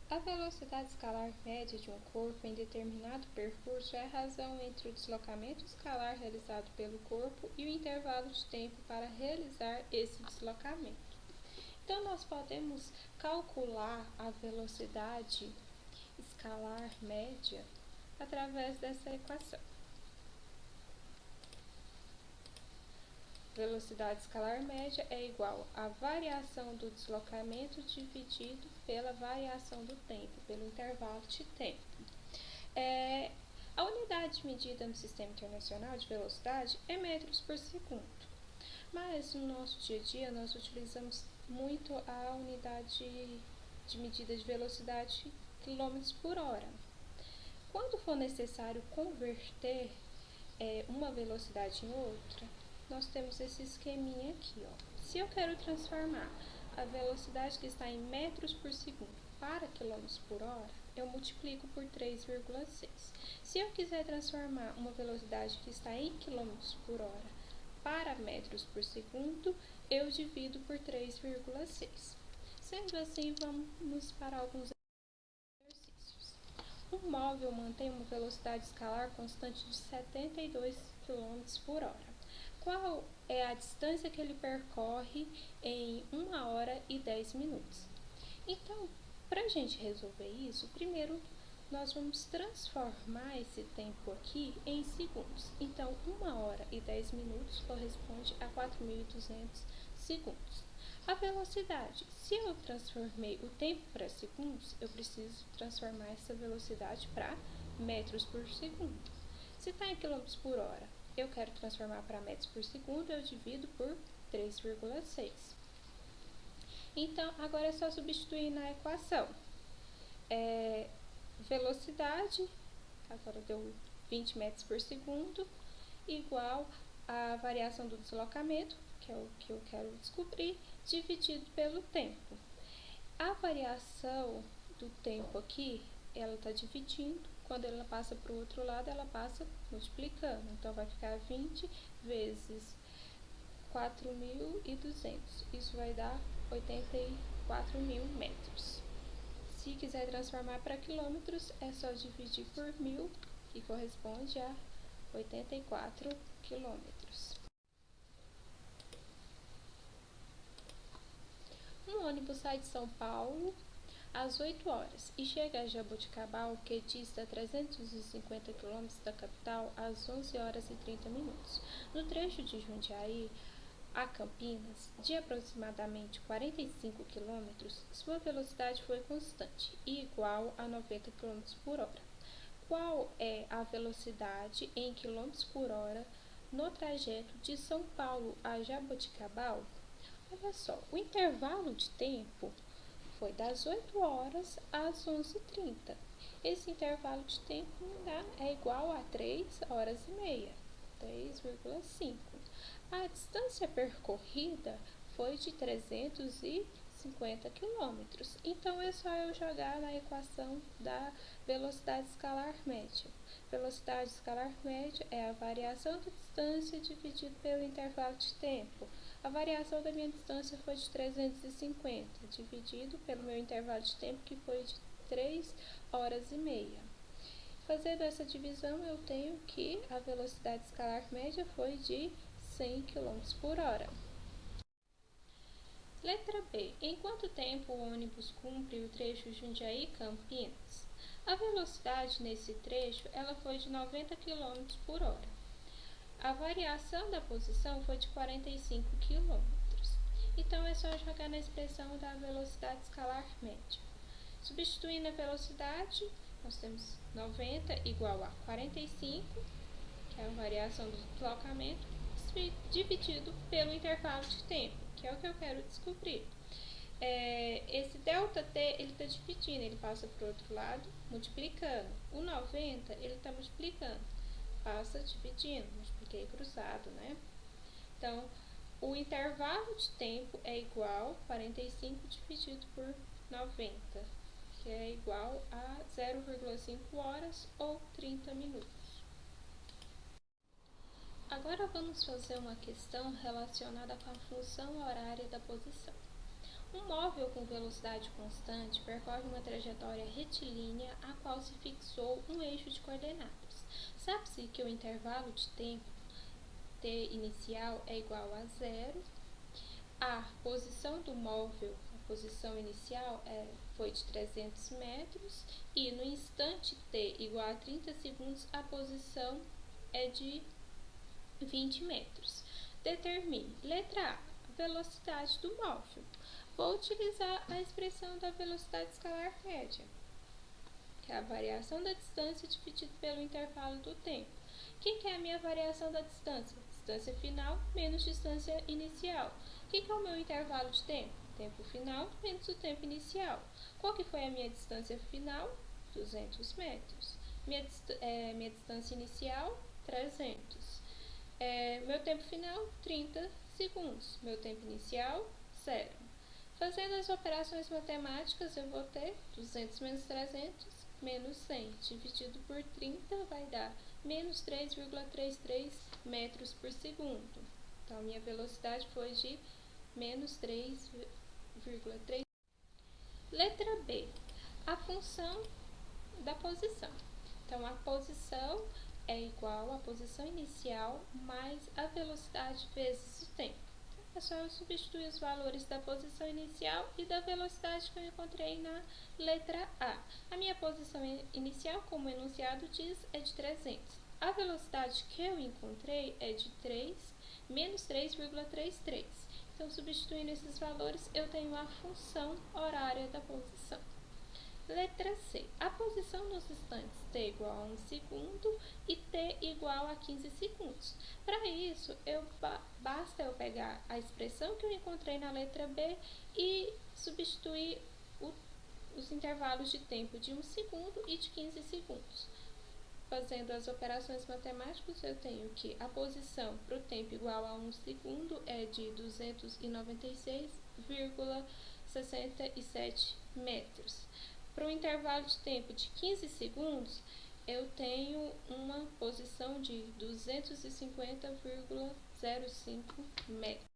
A velocidade escalar média de um corpo em determinado percurso é a razão entre o deslocamento escalar realizado pelo corpo e o intervalo de tempo para realizar esse deslocamento. Então, nós podemos calcular a velocidade escalar média através dessa equação. Velocidade escalar média é igual à variação do deslocamento dividido pela variação do tempo, pelo intervalo de tempo. A unidade medida no Sistema Internacional de Velocidade é metros por segundo, mas no nosso dia a dia nós utilizamos muito a unidade de medida de velocidade quilômetros por hora. Quando for necessário converter uma velocidade em outra, nós temos esse esqueminha aqui, ó. Se eu quero transformar a velocidade que está em metros por segundo para quilômetros por hora, eu multiplico por 3,6. Se eu quiser transformar uma velocidade que está em quilômetros por hora para metros por segundo, eu divido por 3,6. Sendo assim, vamos para alguns exercícios. Um móvel mantém uma velocidade escalar constante de 72 km por hora. Qual é a distância que ele percorre em 1 hora e 10 minutos? Então, para a gente resolver isso, primeiro nós vamos transformar esse tempo aqui em segundos. Então, 1 hora e 10 minutos corresponde a 4.200 segundos. A velocidade, se eu transformei o tempo para segundos, eu preciso transformar essa velocidade para metros por segundo. Se está em quilômetros por hora, eu quero transformar para metros por segundo, eu divido por 3,6. Então, agora é só substituir na equação. Velocidade, agora deu 20 metros por segundo, igual a variação do deslocamento, que é o que eu quero descobrir, dividido pelo tempo. A variação do tempo aqui, ela está dividindo, quando ela passa para o outro lado, ela passa multiplicando. Então, vai ficar 20 vezes 4.200. Isso vai dar 84.000 metros. Se quiser transformar para quilômetros, é só dividir por 1.000, que corresponde a 84 quilômetros. Um ônibus sai de São Paulo às 8 horas e chega a Jaboticabal, que dista 350 km da capital, às 11 horas e 30 minutos. No trecho de Jundiaí a Campinas, de aproximadamente 45 km, sua velocidade foi constante e igual a 90 km por hora. Qual é a velocidade em km por hora no trajeto de São Paulo a Jaboticabal? Olha só, o intervalo de tempo foi das 8 horas às 11h30. Esse intervalo de tempo é igual a 3 horas e meia, 3,5. A distância percorrida foi de 350 km. Então, é só eu jogar na equação da velocidade escalar média. Velocidade escalar média é a variação da distância dividido pelo intervalo de tempo. A variação da minha distância foi de 350, dividido pelo meu intervalo de tempo, que foi de 3 horas e meia. Fazendo essa divisão, eu tenho que a velocidade escalar média foi de 100 km por hora. Letra B. Em quanto tempo o ônibus cumpre o trecho Jundiaí-Campinas? A velocidade nesse trecho ela foi de 90 km por hora. A variação da posição foi de 45 km. Então, é só jogar na expressão da velocidade escalar média. Substituindo a velocidade, nós temos 90 igual a 45, que é a variação do deslocamento, dividido pelo intervalo de tempo, que é o que eu quero descobrir. Esse ΔT, ele está dividindo, ele passa para o outro lado, multiplicando. O 90, ele está multiplicando, passa dividindo, multipliquei cruzado, né? Então, o intervalo de tempo é igual a 45 dividido por 90, que é igual a 0,5 horas ou 30 minutos. Agora vamos fazer uma questão relacionada com a função horária da posição. Um móvel com velocidade constante percorre uma trajetória retilínea a qual se fixou um eixo de coordenadas. Sabe-se que o intervalo de tempo t inicial é igual a zero. A posição do móvel, a posição inicial foi de 300 metros e no instante t igual a 30 segundos a posição é de 20 metros. Determine. Letra A. Velocidade do móvel. Vou utilizar a expressão da velocidade escalar média, que é a variação da distância dividido pelo intervalo do tempo. O que é a minha variação da distância? Distância final menos distância inicial. O que é o meu intervalo de tempo? Tempo final menos o tempo inicial. Qual que foi a minha distância final? 200 metros. Minha distância inicial, 300. Meu tempo final, 30 segundos. Meu tempo inicial, 0. Fazendo as operações matemáticas, eu vou ter 200 menos 300, menos 100, dividido por 30 vai dar menos 3,33 metros por segundo. Então, minha velocidade foi de menos 3,3. Letra B. A função da posição. Então, a posição é igual à posição inicial mais a velocidade vezes o tempo. É só eu substituir os valores da posição inicial e da velocidade que eu encontrei na letra A. A minha posição inicial, como o enunciado diz, é de 300. A velocidade que eu encontrei é de 3 menos 3,33. Então, substituindo esses valores, eu tenho a função horária da posição. Letra C. A posição nos instantes t igual a 1 segundo e t igual a 15 segundos. Para isso, basta eu pegar a expressão que eu encontrei na letra B e substituir os intervalos de tempo de 1 segundo e de 15 segundos. Fazendo as operações matemáticas, eu tenho que a posição para o tempo igual a 1 segundo é de 296,67 metros. Para o intervalo de tempo de 15 segundos, eu tenho uma posição de 250,05 metros.